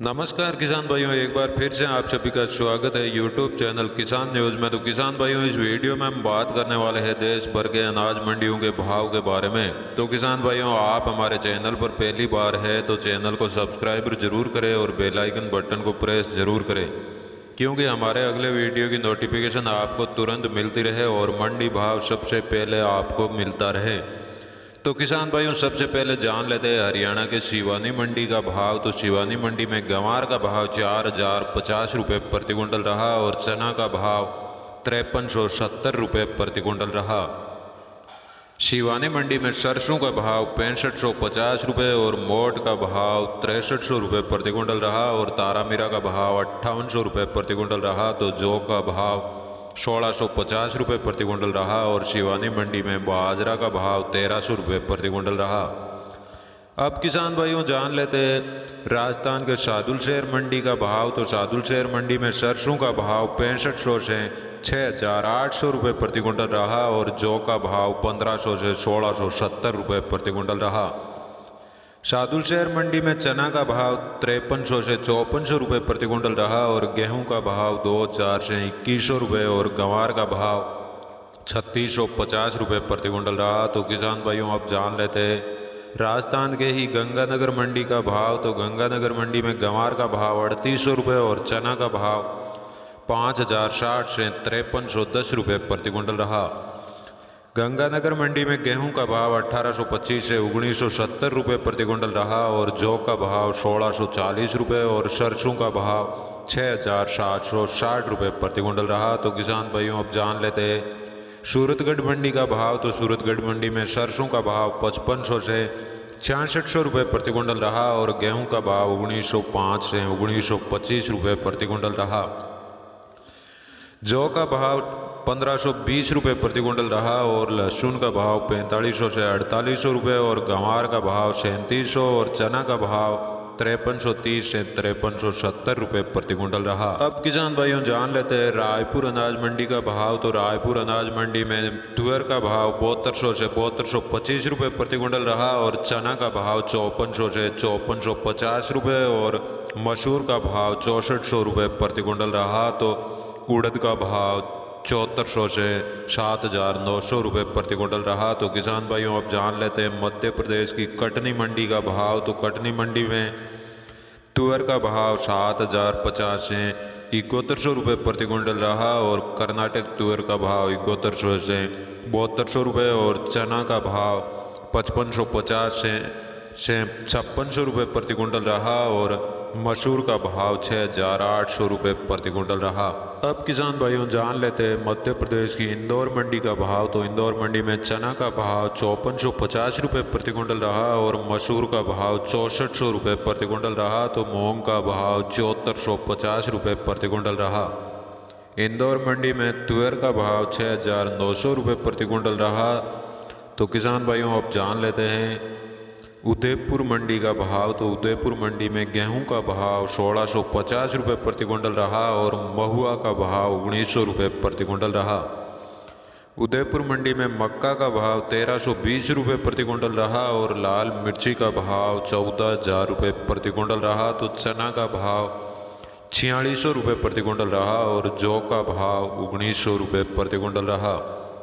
नमस्कार किसान भाइयों, एक बार फिर से आप सभी का स्वागत है यूट्यूब चैनल किसान न्यूज़ में। तो किसान भाइयों, इस वीडियो में हम बात करने वाले हैं देश भर के अनाज मंडियों के भाव के बारे में। तो किसान भाइयों, आप हमारे चैनल पर पहली बार है तो चैनल को सब्सक्राइब जरूर करें और बेल आइकन बटन को प्रेस जरूर करें, क्योंकि हमारे अगले वीडियो की नोटिफिकेशन आपको तुरंत मिलती रहे और मंडी भाव सबसे पहले आपको मिलता रहे। तो किसान भाइयों, सबसे पहले जान लेते हैं हरियाणा के सिवानी मंडी का भाव। तो सिवानी मंडी में गंवार का भाव 4050 रुपये प्रति कुंटल रहा और चना का भाव 5370 रुपये प्रति कुंटल रहा। सिवानी मंडी में सरसों का भाव 6550 रुपये और मोट का भाव 6300 रुपये प्रति कुंटल रहा और तारामीरा का भाव 5800 रुपये प्रति कुंटल रहा। तो जौ का भाव 1650 रुपये प्रति कुंटल रहा और सिवानी मंडी में बाजरा का भाव 1300 रुपये प्रति कुंटल रहा। अब किसान भाइयों, जान लेते हैं राजस्थान के सादुल शहर मंडी का भाव। तो सादुल शहर मंडी में सरसों का भाव 6500 से 6800 रुपये प्रति कुंटल रहा और जौ का भाव 1500 से 1670 रुपये प्रति कुंटल रहा। सादुल शहर मंडी में चना का भाव 5300 से 5400 रुपये प्रति कुंटल रहा और गेहूं का भाव 2000 से 2100 रुपये और गंवार का भाव 3650 रुपये प्रति कुंटल रहा। तो किसान भाइयों, अब जान लेते हैं राजस्थान के ही गंगानगर मंडी का भाव। तो गंगानगर मंडी में गंवार का भाव 3800 रुपये और चना का भाव 5060 से 5310 रुपये प्रति कुंटल रहा। गंगानगर मंडी में गेहूं का भाव 1825 से 1970 रुपये प्रति कुंटल रहा और जौ का भाव 1640 रुपये और सरसों का भाव 6760 रुपये प्रति कुंटल रहा। तो किसान भाइयों, अब जान लेते हैं सूरतगढ़ मंडी का भाव। तो सूरतगढ़ मंडी में सरसों का भाव 5500 से 6600 रुपये प्रति कुंटल रहा और गेहूं का भाव 1905 से 1925 रुपये प्रति कुंटल रहा। जौ का भाव 1520 रुपये प्रति कुंटल रहा और लहसुन का भाव 4500 से 4800 रुपये और गंवार का भाव 3700 और चना का भाव 5330 से 5370 रुपये प्रति कुंटल रहा। अब किसान भाइयों, जान लेते हैं रायपुर अनाज मंडी का भाव। तो रायपुर अनाज मंडी में तुअर का भाव 7200 से 7225 रुपये प्रति कुंटल रहा और चना का भाव 5400 से 5450 रुपये और मसूर का भाव 6400 रुपये प्रति कुंटल रहा। तो उड़द का भाव 7400 से 7900 रुपये प्रति कुंटल रहा। तो किसान भाइयों, अब जान लेते हैं मध्य प्रदेश की कटनी मंडी का भाव। तो कटनी मंडी में तुअर का भाव 7050 से 7100 रुपये प्रति कुंटल रहा और कर्नाटक तुअर का भाव 7100 से 7200 रुपये और चना का भाव 5550 से 5600 रुपये प्रति कुंटल रहा और मसूर का भाव 6800 रुपये प्रति कुंटल रहा। अब किसान भाइयों, जान लेते हैं मध्य प्रदेश की इंदौर मंडी का भाव। तो इंदौर मंडी में चना का भाव 5450 रुपये प्रति कुंटल रहा और मसूर का भाव 6400 रुपये प्रति कुंटल रहा। तो मूंग का भाव 7450 रुपये प्रति कुंटल रहा। इंदौर मंडी में तुअर का भाव 6900 रुपये प्रति कुंटल रहा। तो किसान भाइयों, अब जान लेते हैं उदयपुर मंडी का भाव। तो उदयपुर मंडी में गेहूं का भाव 1650 रुपये प्रति कुंटल रहा और महुआ का भाव 1900 रुपये प्रति कुंटल रहा। उदयपुर मंडी में मक्का का भाव 1320 रुपये प्रति कुंटल रहा और लाल मिर्ची का भाव 14000 रुपये प्रति कुंटल रहा। तो चना का भाव 4600 रुपये प्रति कुंटल रहा और जौ का भाव 1900 रुपये प्रति कुंटल रहा।